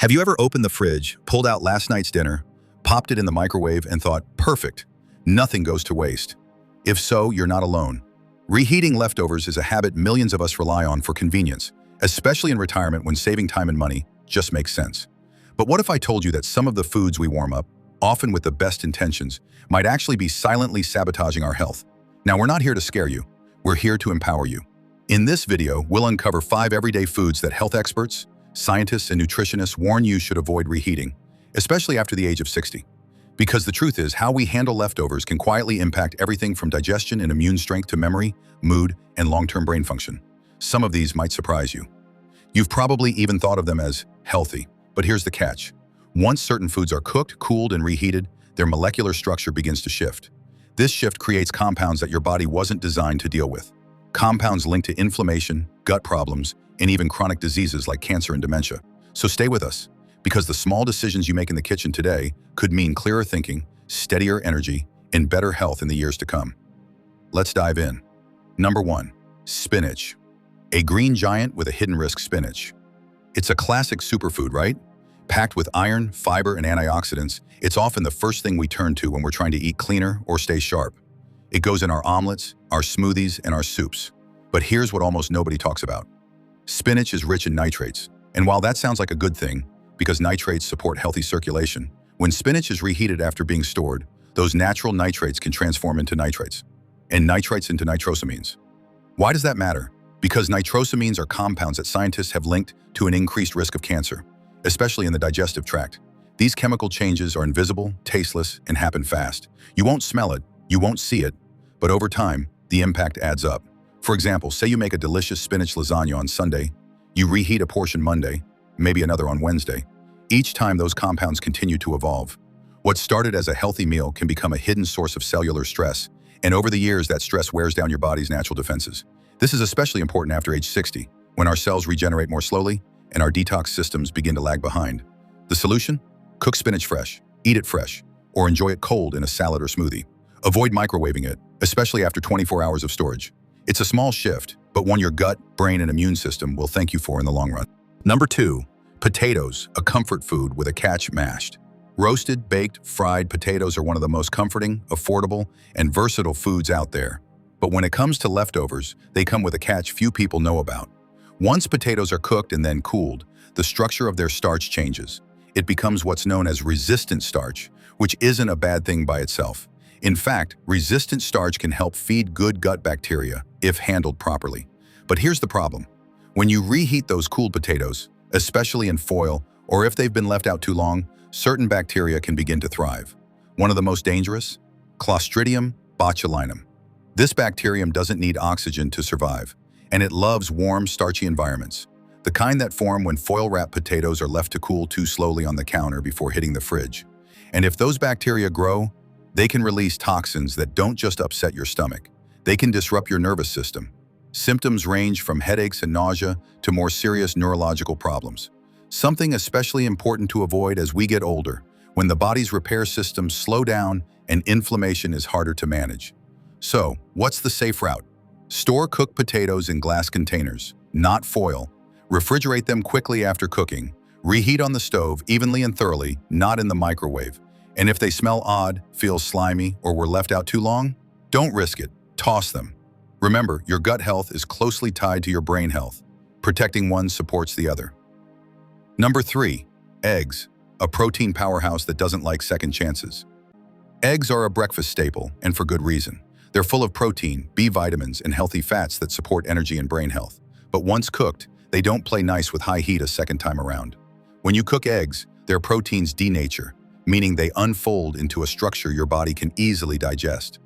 Have you ever opened the fridge, pulled out last night's dinner, popped it in the microwave and thought, perfect, nothing goes to waste? If so, you're not alone. Reheating leftovers is a habit millions of us rely on for convenience, especially in retirement when saving time and money just makes sense. But what if I told you that some of the foods we warm up, often with the best intentions, might actually be silently sabotaging our health? Now, we're not here to scare you. We're here to empower you. In this video, we'll uncover 5 everyday foods that health experts, scientists, and nutritionists warn you should avoid reheating, especially after the age of 60. Because the truth is, how we handle leftovers can quietly impact everything from digestion and immune strength to memory, mood, and long-term brain function. Some of these might surprise you. You've probably even thought of them as healthy, but here's the catch. Once certain foods are cooked, cooled, and reheated, their molecular structure begins to shift. This shift creates compounds that your body wasn't designed to deal with. Compounds linked to inflammation, gut problems, and even chronic diseases like cancer and dementia. So stay with us, because the small decisions you make in the kitchen today could mean clearer thinking, steadier energy, and better health in the years to come. Let's dive in. Number 1, spinach. A green giant with a hidden risk: spinach. It's a classic superfood, right? Packed with iron, fiber, and antioxidants, it's often the first thing we turn to when we're trying to eat cleaner or stay sharp. It goes in our omelets, our smoothies, and our soups. But here's what almost nobody talks about. Spinach is rich in nitrates, and while that sounds like a good thing, because nitrates support healthy circulation, when spinach is reheated after being stored, those natural nitrates can transform into nitrates, and nitrites into nitrosamines. Why does that matter? Because nitrosamines are compounds that scientists have linked to an increased risk of cancer, especially in the digestive tract. These chemical changes are invisible, tasteless, and happen fast. You won't smell it, you won't see it, but over time, the impact adds up. For example, say you make a delicious spinach lasagna on Sunday, you reheat a portion Monday, maybe another on Wednesday. Each time, those compounds continue to evolve. What started as a healthy meal can become a hidden source of cellular stress, and over the years, that stress wears down your body's natural defenses. This is especially important after age 60, when our cells regenerate more slowly and our detox systems begin to lag behind. The solution? Cook spinach fresh, eat it fresh, or enjoy it cold in a salad or smoothie. Avoid microwaving it, especially after 24 hours of storage. It's a small shift, but one your gut, brain, and immune system will thank you for in the long run. Number 2, potatoes, a comfort food with a catch: mashed. Roasted, baked, fried potatoes are one of the most comforting, affordable, and versatile foods out there. But when it comes to leftovers, they come with a catch few people know about. Once potatoes are cooked and then cooled, the structure of their starch changes. It becomes what's known as resistant starch, which isn't a bad thing by itself. In fact, resistant starch can help feed good gut bacteria if handled properly. But here's the problem. When you reheat those cooled potatoes, especially in foil, or if they've been left out too long, certain bacteria can begin to thrive. One of the most dangerous? Clostridium botulinum. This bacterium doesn't need oxygen to survive, and it loves warm, starchy environments, the kind that form when foil-wrapped potatoes are left to cool too slowly on the counter before hitting the fridge. And if those bacteria grow, they can release toxins that don't just upset your stomach. They can disrupt your nervous system. Symptoms range from headaches and nausea to more serious neurological problems. Something especially important to avoid as we get older, when the body's repair systems slow down and inflammation is harder to manage. So, what's the safe route? Store cooked potatoes in glass containers, not foil. Refrigerate them quickly after cooking. Reheat on the stove evenly and thoroughly, not in the microwave. And if they smell odd, feel slimy, or were left out too long, don't risk it. Toss them. Remember, your gut health is closely tied to your brain health. Protecting one supports the other. Number 3, eggs, a protein powerhouse that doesn't like second chances. Eggs are a breakfast staple, and for good reason. They're full of protein, B vitamins, and healthy fats that support energy and brain health. But once cooked, they don't play nice with high heat a second time around. When you cook eggs, their proteins denature, meaning they unfold into a structure your body can easily digest.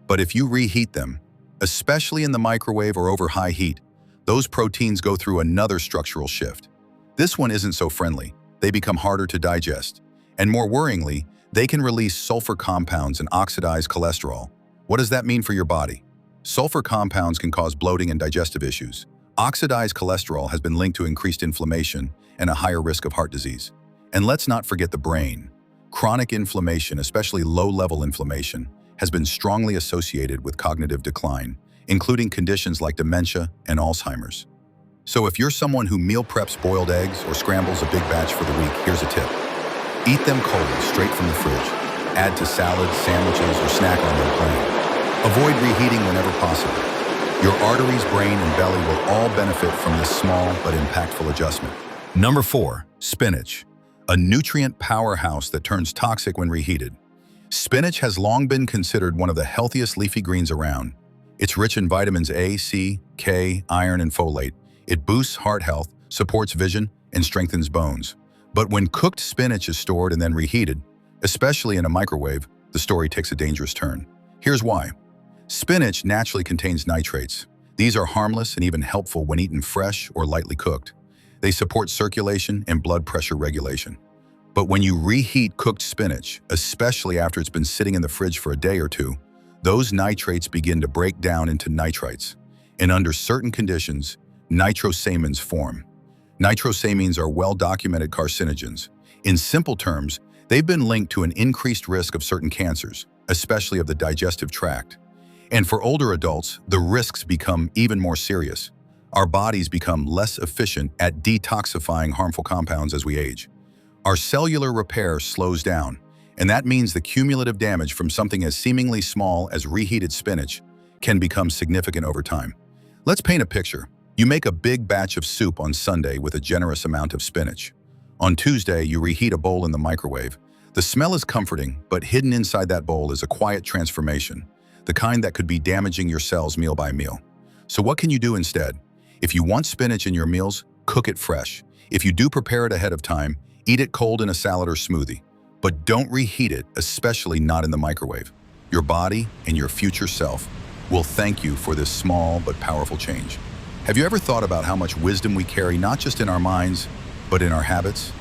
But if you reheat them, especially in the microwave or over high heat, those proteins go through another structural shift. This one isn't so friendly. They become harder to digest. And more worryingly, they can release sulfur compounds and oxidize cholesterol. What does that mean for your body? Sulfur compounds can cause bloating and digestive issues. Oxidized cholesterol has been linked to increased inflammation and a higher risk of heart disease. And let's not forget the brain. Chronic inflammation, especially low-level inflammation, has been strongly associated with cognitive decline, including conditions like dementia and Alzheimer's. So if you're someone who meal preps boiled eggs or scrambles a big batch for the week, here's a tip. Eat them cold, straight from the fridge. Add to salads, sandwiches, or snack on them plain. Avoid reheating whenever possible. Your arteries, brain, and belly will all benefit from this small but impactful adjustment. Number 4, spinach. A nutrient powerhouse that turns toxic when reheated. Spinach has long been considered one of the healthiest leafy greens around. It's rich in vitamins A, C, K, iron, and folate. It boosts heart health, supports vision, and strengthens bones. But when cooked spinach is stored and then reheated, especially in a microwave, the story takes a dangerous turn. Here's why. Spinach naturally contains nitrates. These are harmless and even helpful when eaten fresh or lightly cooked. They support circulation and blood pressure regulation. But when you reheat cooked spinach, especially after it's been sitting in the fridge for a day or two, those nitrates begin to break down into nitrites. And under certain conditions, nitrosamines form. Nitrosamines are well-documented carcinogens. In simple terms, they've been linked to an increased risk of certain cancers, especially of the digestive tract. And for older adults, the risks become even more serious. Our bodies become less efficient at detoxifying harmful compounds as we age. Our cellular repair slows down, and that means the cumulative damage from something as seemingly small as reheated spinach can become significant over time. Let's paint a picture. You make a big batch of soup on Sunday with a generous amount of spinach. On Tuesday, you reheat a bowl in the microwave. The smell is comforting, but hidden inside that bowl is a quiet transformation, the kind that could be damaging your cells meal by meal. So what can you do instead? If you want spinach in your meals, cook it fresh. If you do prepare it ahead of time, eat it cold in a salad or smoothie. But don't reheat it, especially not in the microwave. Your body and your future self will thank you for this small but powerful change. Have you ever thought about how much wisdom we carry not just in our minds, but in our habits?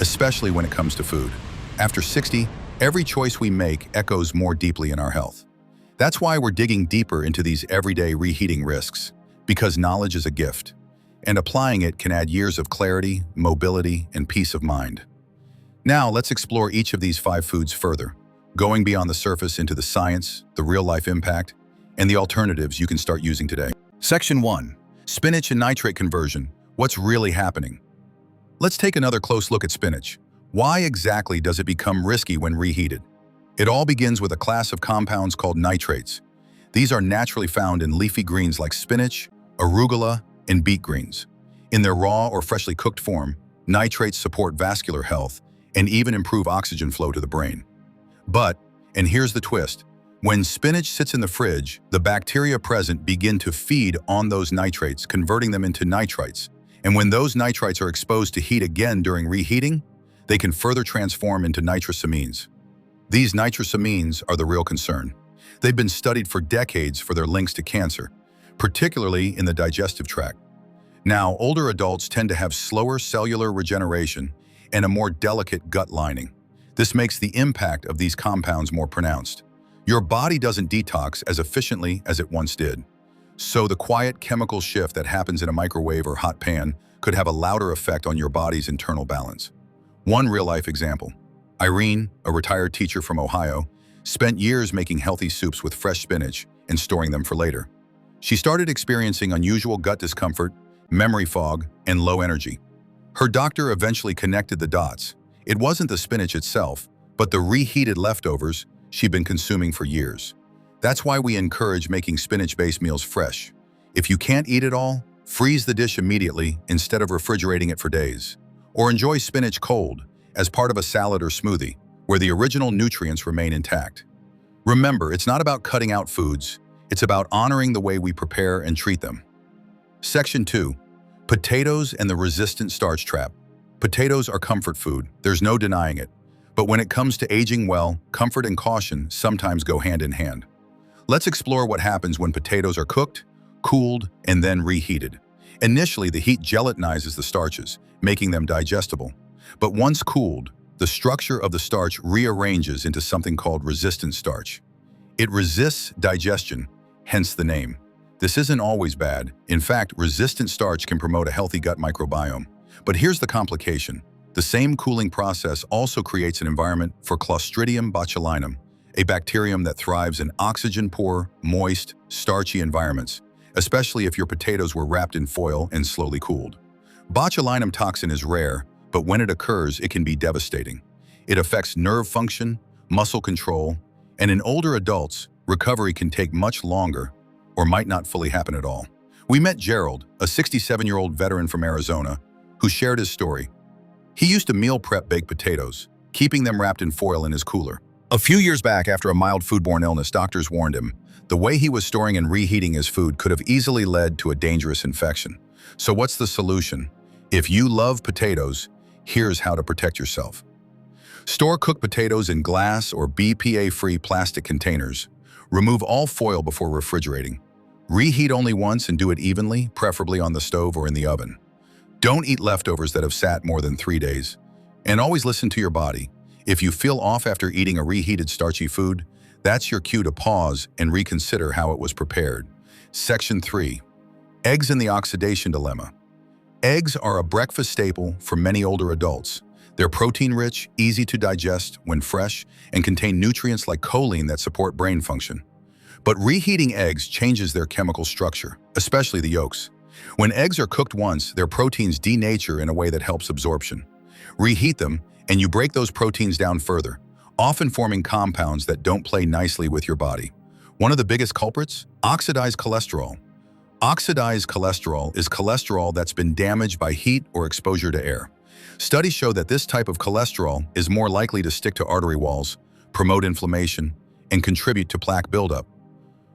Especially when it comes to food. After 60, every choice we make echoes more deeply in our health. That's why we're digging deeper into these everyday reheating risks. Because knowledge is a gift, and applying it can add years of clarity, mobility, and peace of mind. Now, let's explore each of these 5 foods further, going beyond the surface into the science, the real-life impact, and the alternatives you can start using today. Section 1. Spinach and nitrate conversion. What's really happening? Let's take another close look at spinach. Why exactly does it become risky when reheated? It all begins with a class of compounds called nitrates. These are naturally found in leafy greens like spinach, arugula, and beet greens. In their raw or freshly cooked form, nitrates support vascular health and even improve oxygen flow to the brain. But, and here's the twist, when spinach sits in the fridge, the bacteria present begin to feed on those nitrates, converting them into nitrites. And when those nitrites are exposed to heat again during reheating, they can further transform into nitrosamines. These nitrosamines are the real concern. They've been studied for decades for their links to cancer, particularly in the digestive tract. Now, older adults tend to have slower cellular regeneration and a more delicate gut lining. This makes the impact of these compounds more pronounced. Your body doesn't detox as efficiently as it once did. So the quiet chemical shift that happens in a microwave or hot pan could have a louder effect on your body's internal balance. One real-life example. Irene, a retired teacher from Ohio, spent years making healthy soups with fresh spinach and storing them for later. She started experiencing unusual gut discomfort, memory fog, and low energy. Her doctor eventually connected the dots. It wasn't the spinach itself, but the reheated leftovers she'd been consuming for years. That's why we encourage making spinach-based meals fresh. If you can't eat it all, freeze the dish immediately instead of refrigerating it for days. Or enjoy spinach cold as part of a salad or smoothie, where the original nutrients remain intact. Remember, it's not about cutting out foods. It's about honoring the way we prepare and treat them. Section 2. Potatoes and the resistant starch trap. Potatoes are comfort food. There's no denying it. But when it comes to aging well, comfort and caution sometimes go hand in hand. Let's explore what happens when potatoes are cooked, cooled, and then reheated. Initially, the heat gelatinizes the starches, making them digestible. But once cooled, the structure of the starch rearranges into something called resistant starch. It resists digestion, hence the name. This isn't always bad. In fact, resistant starch can promote a healthy gut microbiome. But here's the complication. The same cooling process also creates an environment for Clostridium botulinum, a bacterium that thrives in oxygen-poor, moist, starchy environments. especially if your potatoes were wrapped in foil and slowly cooled. Botulinum toxin is rare, but when it occurs, it can be devastating. It affects nerve function, muscle control, and in older adults, recovery can take much longer or might not fully happen at all. We met Gerald, a 67-year-old veteran from Arizona, who shared his story. He used to meal prep baked potatoes, keeping them wrapped in foil in his cooler. A few years back, after a mild foodborne illness, doctors warned him the way he was storing and reheating his food could have easily led to a dangerous infection. So what's the solution? If you love potatoes, here's how to protect yourself. Store cooked potatoes in glass or BPA-free plastic containers. Remove all foil before refrigerating. Reheat only once and do it evenly, preferably on the stove or in the oven. Don't eat leftovers that have sat more than 3 days. And always listen to your body. If you feel off after eating a reheated starchy food, that's your cue to pause and reconsider how it was prepared. Section 3. Eggs and the oxidation dilemma. Eggs are a breakfast staple for many older adults. They're protein-rich, easy to digest when fresh, and contain nutrients like choline that support brain function. But reheating eggs changes their chemical structure, especially the yolks. When eggs are cooked once, their proteins denature in a way that helps absorption. Reheat them, and you break those proteins down further, often forming compounds that don't play nicely with your body. One of the biggest culprits? Oxidized cholesterol. Oxidized cholesterol is cholesterol that's been damaged by heat or exposure to air. Studies show that this type of cholesterol is more likely to stick to artery walls, promote inflammation, and contribute to plaque buildup.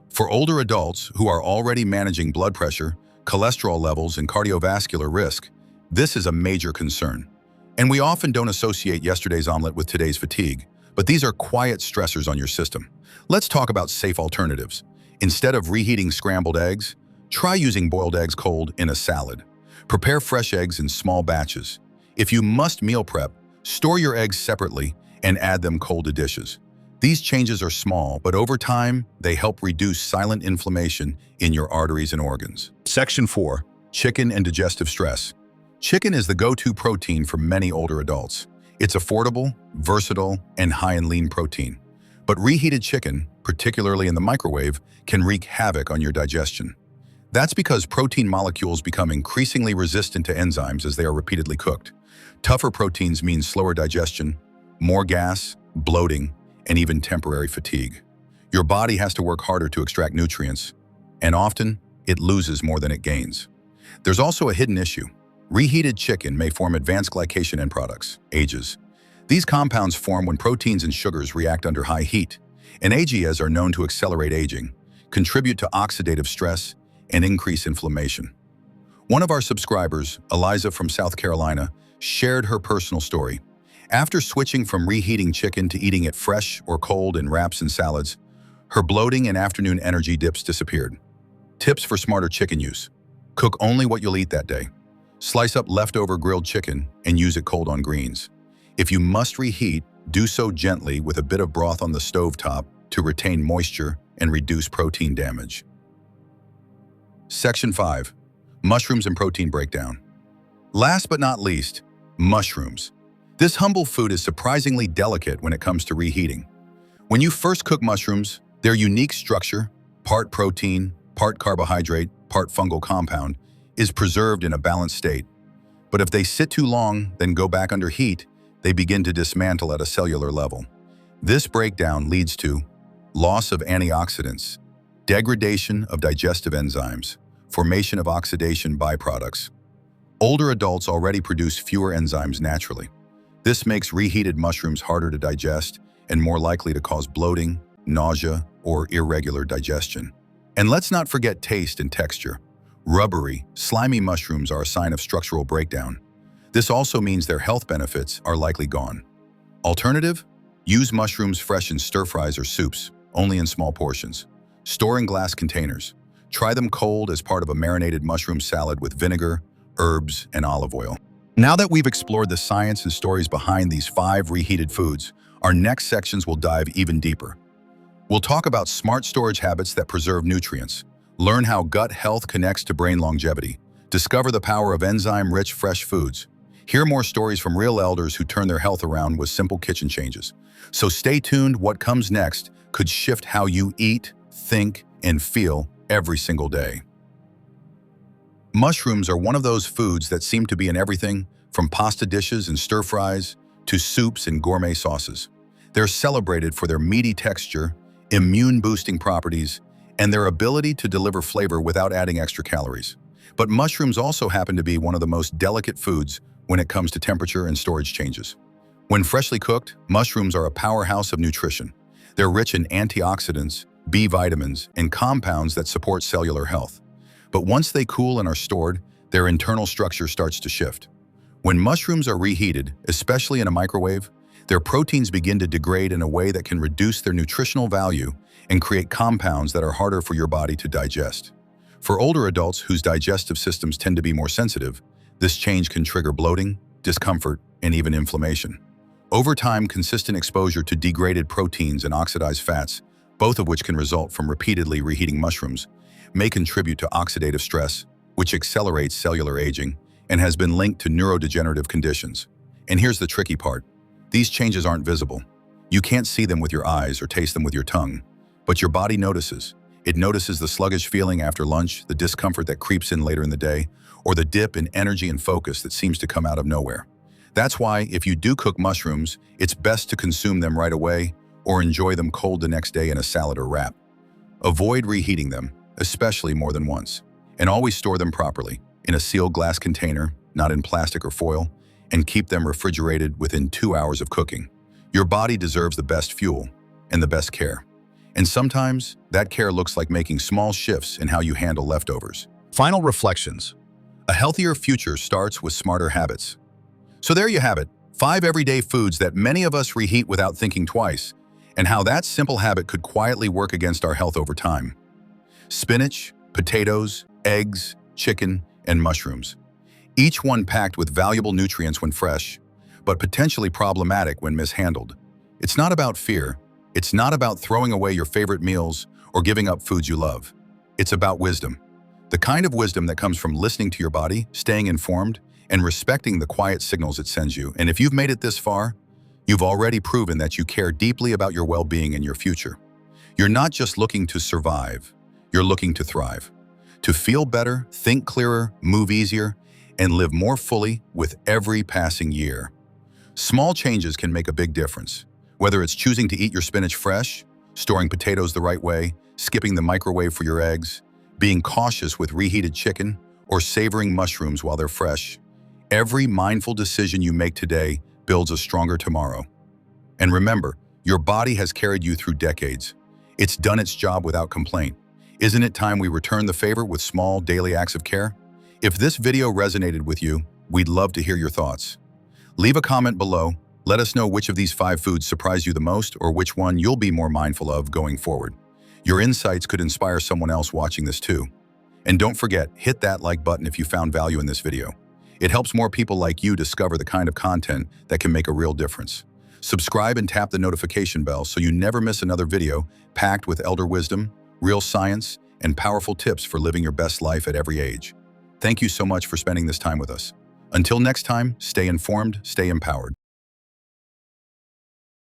For older adults who are already managing blood pressure, cholesterol levels, and cardiovascular risk, this is a major concern. And we often don't associate yesterday's omelet with today's fatigue, but these are quiet stressors on your system. Let's talk about safe alternatives. Instead of reheating scrambled eggs, try using boiled eggs cold in a salad. Prepare fresh eggs in small batches. If you must meal prep, store your eggs separately and add them cold to dishes. These changes are small, but over time, they help reduce silent inflammation in your arteries and organs. Section 4. Chicken and digestive stress. Chicken is the go-to protein for many older adults. It's affordable, versatile, and high in lean protein. But reheated chicken, particularly in the microwave, can wreak havoc on your digestion. That's because protein molecules become increasingly resistant to enzymes as they are repeatedly cooked. Tougher proteins mean slower digestion, more gas, bloating, and even temporary fatigue. Your body has to work harder to extract nutrients, and often it loses more than it gains. There's also a hidden issue. Reheated chicken may form advanced glycation end products, AGEs. These compounds form when proteins and sugars react under high heat, and AGEs are known to accelerate aging, contribute to oxidative stress, and increase inflammation. One of our subscribers, Eliza from South Carolina, shared her personal story. After switching from reheating chicken to eating it fresh or cold in wraps and salads, her bloating and afternoon energy dips disappeared. Tips for smarter chicken use. Cook only what you'll eat that day. Slice up leftover grilled chicken and use it cold on greens. If you must reheat, do so gently with a bit of broth on the stovetop to retain moisture and reduce protein damage. Section 5. Mushrooms and protein breakdown. Last but not least, mushrooms. This humble food is surprisingly delicate when it comes to reheating. When you first cook mushrooms, their unique structure, part protein, part carbohydrate, part fungal compound, is preserved in a balanced state. But if they sit too long, then go back under heat, they begin to dismantle at a cellular level. This breakdown leads to loss of antioxidants, degradation of digestive enzymes, formation of oxidation byproducts. Older adults already produce fewer enzymes naturally. This makes reheated mushrooms harder to digest and more likely to cause bloating, nausea, or irregular digestion. And let's not forget taste and texture. Rubbery, slimy mushrooms are a sign of structural breakdown. This also means their health benefits are likely gone. Alternative? Use mushrooms fresh in stir-fries or soups, only in small portions. Store in glass containers. Try them cold as part of a marinated mushroom salad with vinegar, herbs, and olive oil. Now that we've explored the science and stories behind these 5 reheated foods, our next sections will dive even deeper. We'll talk about smart storage habits that preserve nutrients, learn how gut health connects to brain longevity, discover the power of enzyme-rich fresh foods, hear more stories from real elders who turn their health around with simple kitchen changes. So stay tuned, what comes next could shift how you eat, think, and feel every single day. Mushrooms are one of those foods that seem to be in everything from pasta dishes and stir-fries to soups and gourmet sauces. They're celebrated for their meaty texture, immune-boosting properties, and their ability to deliver flavor without adding extra calories. But mushrooms also happen to be one of the most delicate foods when it comes to temperature and storage changes. When freshly cooked, mushrooms are a powerhouse of nutrition. They're rich in antioxidants, B vitamins, and compounds that support cellular health. But once they cool and are stored, their internal structure starts to shift. When mushrooms are reheated, especially in a microwave, their proteins begin to degrade in a way that can reduce their nutritional value and create compounds that are harder for your body to digest. For older adults whose digestive systems tend to be more sensitive, this change can trigger bloating, discomfort, and even inflammation. Over time, consistent exposure to degraded proteins and oxidized fats, both of which can result from repeatedly reheating mushrooms, may contribute to oxidative stress, which accelerates cellular aging and has been linked to neurodegenerative conditions. And here's the tricky part. These changes aren't visible. You can't see them with your eyes or taste them with your tongue, but your body notices. It notices the sluggish feeling after lunch, the discomfort that creeps in later in the day, or the dip in energy and focus that seems to come out of nowhere. That's why, if you do cook mushrooms, it's best to consume them right away or enjoy them cold the next day in a salad or wrap. Avoid reheating them, especially more than once, and always store them properly, in a sealed glass container, not in plastic or foil, and keep them refrigerated within 2 hours of cooking. Your body deserves the best fuel and the best care. And sometimes, that care looks like making small shifts in how you handle leftovers. Final reflections. A healthier future starts with smarter habits. So there you have it, 5 everyday foods that many of us reheat without thinking twice, and how that simple habit could quietly work against our health over time. Spinach, potatoes, eggs, chicken, and mushrooms. Each one packed with valuable nutrients when fresh, but potentially problematic when mishandled. It's not about fear. It's not about throwing away your favorite meals or giving up foods you love. It's about wisdom. The kind of wisdom that comes from listening to your body, staying informed, and respecting the quiet signals it sends you. And if you've made it this far, you've already proven that you care deeply about your well-being and your future. You're not just looking to survive, you're looking to thrive. To feel better, think clearer, move easier, and live more fully with every passing year. Small changes can make a big difference. Whether it's choosing to eat your spinach fresh, storing potatoes the right way, skipping the microwave for your eggs, being cautious with reheated chicken, or savoring mushrooms while they're fresh, every mindful decision you make today builds a stronger tomorrow. And remember, your body has carried you through decades. It's done its job without complaint. Isn't it time we return the favor with small daily acts of care? If this video resonated with you, we'd love to hear your thoughts. Leave a comment below. Let us know which of these 5 foods surprised you the most or which one you'll be more mindful of going forward. Your insights could inspire someone else watching this too. And don't forget, hit that like button if you found value in this video. It helps more people like you discover the kind of content that can make a real difference. Subscribe and tap the notification bell so you never miss another video packed with elder wisdom, real science, and powerful tips for living your best life at every age. Thank you so much for spending this time with us. Until next time, stay informed, stay empowered.